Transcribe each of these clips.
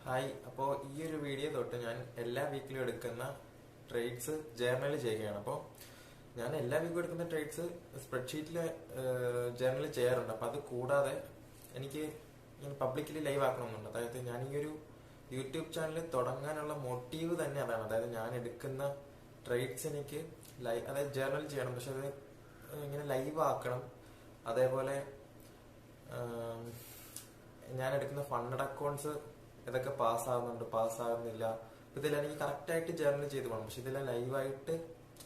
Hi. അപ്പോൾ ഈ ഒരു വീഡിയോ തൊട്ട് ഞാൻ എല്ലാ വീക്കിലും എടുക്കുന്ന ട്രേഡ്സ് ജേർണൽ ചെയ്യുകയാണ്. അപ്പോൾ ഞാൻ എല്ലാ വീക്കും എടുക്കുന്ന ട്രേഡ്സ് സ്പ്രെഡ്ഷീറ്റിൽ ജേർണൽ ചെയ്യാറുണ്ട്. അപ്പോൾ അത് കൂടാതെ എനിക്ക് പബ്ലിക്കലി ലൈവ് ആക്കണമെന്നുണ്ട്. അതായത് ഞാൻ ഈ ഒരു യൂട്യൂബ് ചാനൽ തുടങ്ങാനുള്ള മോട്ടീവ് തന്നെ അതാണ്. അതായത് ഞാൻ എടുക്കുന്ന ട്രേഡ്സ് എനിക്ക് അതായത് ജേർണൽ ചെയ്യണം, പക്ഷെ അത് ഇങ്ങനെ ലൈവ് ആക്കണം. അതേപോലെ ഞാൻ എടുക്കുന്ന ഫണ്ടഡ് അക്കൗണ്ട്സ് ഇതൊക്കെ പാസ്സാകുന്നുണ്ട്, പാസ്സാകുന്നില്ല. ഇതെല്ലാം എനിക്ക് കറക്റ്റായിട്ട് ജേർണൽ ചെയ്ത് പോകണം. പക്ഷെ ഇതെല്ലാം ലൈവായിട്ട്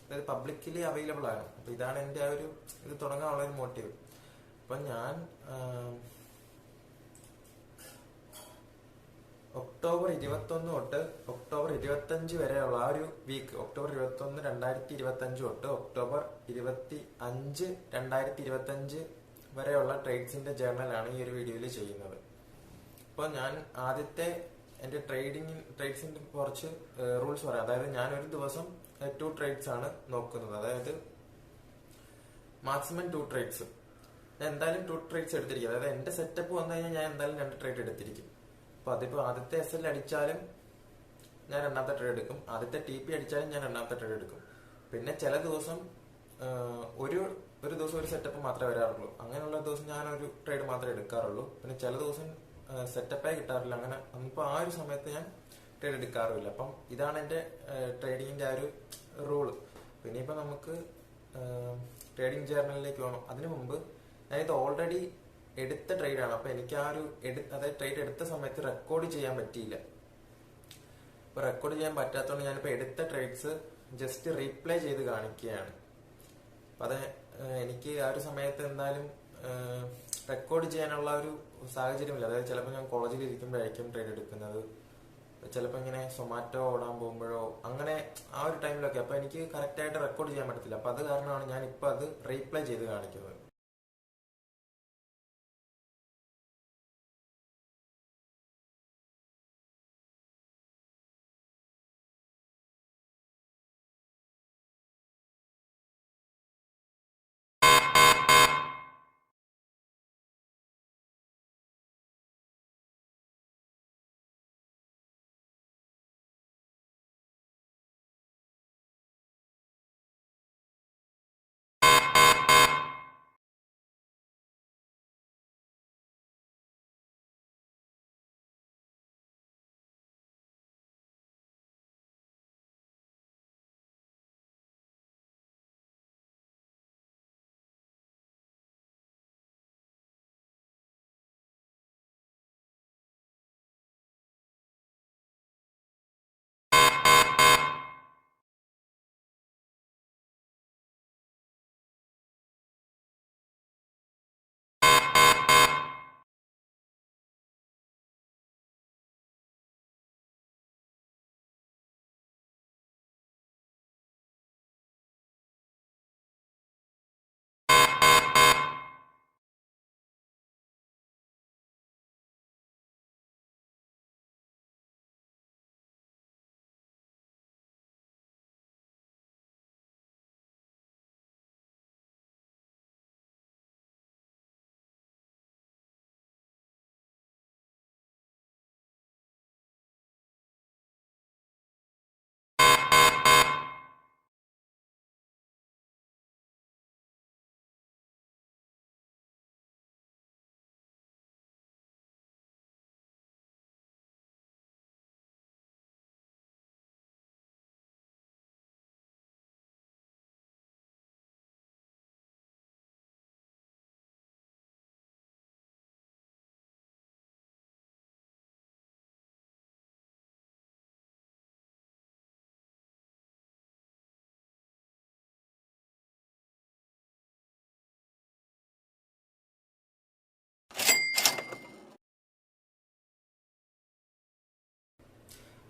അതായത് പബ്ലിക്കലി അവൈലബിൾ ആണ്. അപ്പൊ ഇതാണ് എൻ്റെ ആ ഒരു ഇത് തുടങ്ങാനുള്ള ഒരു മോട്ടീവ്. അപ്പൊ ഞാൻ ഒക്ടോബർ 21 തൊട്ട് ഒക്ടോബർ 25 വരെയുള്ള ആ ഒരു വീക്ക്, ഒക്ടോബർ 21 2025 തൊട്ട് ഒക്ടോബർ 25 2025 വരെയുള്ള ട്രേഡ്സിന്റെ ജേർണലാണ് ഈ ഒരു വീഡിയോയിൽ ചെയ്യുന്നത്. അപ്പോൾ ഞാൻ ആദ്യത്തെ എൻ്റെ ട്രേഡ്സിന്റെ കുറച്ച് റൂൾസ് പറയാം. അതായത് ഞാൻ ഒരു ദിവസം 2 ട്രേഡ്സ് ആണ് നോക്കുന്നത്. അതായത് മാക്സിമം 2 ട്രേഡ്സ്. ഞാൻ എന്തായാലും 2 ട്രേഡ്സ് എടുത്തിരിക്കും. അതായത് എന്റെ സെറ്റപ്പ് വന്നു കഴിഞ്ഞാൽ ഞാൻ എന്തായാലും 2 ട്രേഡ് എടുത്തിരിക്കും. അപ്പൊ അതിപ്പോ ആദ്യത്തെ SL അടിച്ചാലും ഞാൻ രണ്ടാമത്തെ ട്രേഡ് എടുക്കും, ആദ്യത്തെ TP അടിച്ചാലും ഞാൻ രണ്ടാമത്തെ ട്രേഡ് എടുക്കും. പിന്നെ ചില ദിവസം ഒരു ദിവസം ഒരു സെറ്റപ്പ് മാത്രമേ വരാറുള്ളൂ. അങ്ങനെയുള്ള ദിവസം ഞാൻ ഒരു ട്രേഡ് മാത്രമേ എടുക്കാറുള്ളൂ. പിന്നെ ചില ദിവസം സെറ്റപ്പായി കിട്ടാറില്ല. അങ്ങനെ ഇപ്പൊ ആ ഒരു സമയത്ത് ഞാൻ ട്രേഡ് എടുക്കാറില്ല. അപ്പം ഇതാണ് എന്റെ ട്രേഡിങ്ങിന്റെ ആ ഒരു റൂള്. പിന്നെ ഇപ്പൊ നമുക്ക് ട്രേഡിംഗ് ജേർണലിലേക്ക് പോകണം. അതിനു മുമ്പ് ഞാനിത് ഓൾറെഡി എടുത്ത ട്രേഡാണ്. അപ്പൊ എനിക്ക് ആ ഒരു അതായത് ട്രേഡ് എടുത്ത സമയത്ത് റെക്കോർഡ് ചെയ്യാൻ പറ്റിയില്ല. അപ്പൊ റെക്കോർഡ് ചെയ്യാൻ പറ്റാത്തതുകൊണ്ട് ഞാനിപ്പോ എടുത്ത ട്രേഡ്സ് ജസ്റ്റ് റീപ്ലേ ചെയ്ത് കാണിക്കുകയാണ്. അപ്പൊ അത് എനിക്ക് ആ ഒരു സമയത്ത് എന്തായാലും റെക്കോർഡ് ചെയ്യാനുള്ള ഒരു സാഹചര്യമില്ല. അതായത് ചിലപ്പോൾ ഞാൻ കോളേജിൽ ഇരിക്കുമ്പോഴായിരിക്കും ട്രേഡ് എടുക്കുന്നത്, ചിലപ്പോൾ ഇങ്ങനെ സൊമാറ്റോ ഓടാൻ പോകുമ്പോഴോ അങ്ങനെ ആ ഒരു ടൈമിലൊക്കെ. അപ്പൊ എനിക്ക് കറക്റ്റ് ആയിട്ട് റെക്കോർഡ് ചെയ്യാൻ പറ്റത്തില്ല. അപ്പൊ അത് കാരണമാണ് ഞാൻ ഇപ്പൊ അത് റീപ്ലേ ചെയ്ത് കാണിക്കുന്നത്.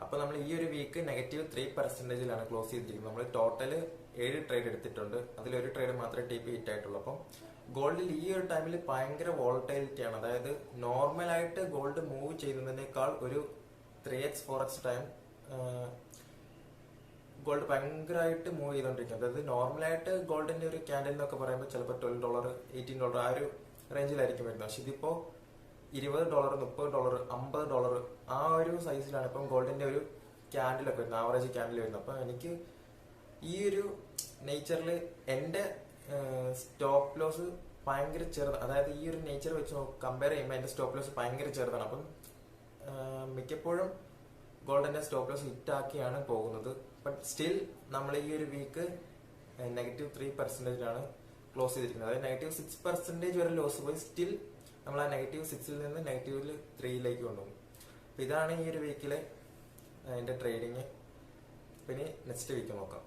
അപ്പൊ നമ്മൾ ഈ ഒരു വീക്ക് -3% ക്ലോസ് ചെയ്തിരിക്കുന്നത്. നമ്മൾ ടോട്ടല് 7 ട്രേഡ് എടുത്തിട്ടുണ്ട്. അതിലൊരു ട്രേഡ് മാത്രമേ TP ഹിറ്റ് ആയിട്ടുള്ളൂ. അപ്പം ഗോൾഡിൽ ഈ ഒരു ടൈമിൽ ഭയങ്കര വോളറ്റൈലിറ്റി ആണ്. അതായത് നോർമലായിട്ട് ഗോൾഡ് മൂവ് ചെയ്യുന്നതിനേക്കാൾ ഒരു 3x 4x ടൈം ഗോൾഡ് ഭയങ്കരമായിട്ട് മൂവ് ചെയ്തോണ്ടിരിക്കും. അതായത് നോർമലായിട്ട് ഗോൾഡിന്റെ ഒരു ക്യാൻഡിൽ എന്നൊക്കെ പറയുമ്പോൾ ചിലപ്പോൾ $12 $18 ആ ഒരു റേഞ്ചിലായിരിക്കും വരുന്നത്. പക്ഷെ ഇതിപ്പോ $20, $30, $50 ആ ഒരു സൈസിലാണ് ഇപ്പം ഗോൾഡിന്റെ ഒരു ക്യാൻഡിലൊക്കെ വരുന്നത്, ആവറേജ് ക്യാൻഡിൽ വരുന്നത്. അപ്പൊ എനിക്ക് ഈ ഒരു നേച്ചറിൽ എന്റെ സ്റ്റോപ്പ് ലോസ് ഭയങ്കര ചെറുതാണ്. അതായത് ഈ ഒരു നേച്ചർ വെച്ച് കമ്പയർ ചെയ്യുമ്പോൾ എന്റെ സ്റ്റോപ്പ് ലോസ് ഭയങ്കര ചെറുതാണ്. അപ്പം മിക്കപ്പോഴും ഗോൾഡിന്റെ സ്റ്റോപ്പ് ലോസ് ഹിറ്റ് ആക്കിയാണ് പോകുന്നത്. ബട്ട് സ്റ്റിൽ നമ്മൾ ഈ ഒരു വീക്ക് -3% ക്ലോസ് ചെയ്തിരിക്കുന്നത്. അതായത് -6% വരെ ലോസ് പോയി സ്റ്റിൽ നമ്മൾ ആ -6 നിന്ന് -3 കൊണ്ടുപോകും. അപ്പൊ ഇതാണ് ഈ ഒരു വീക്കിലെ എന്റെ ട്രേഡിങ്. പിന്നെ നെക്സ്റ്റ് വീക്ക് നോക്കാം.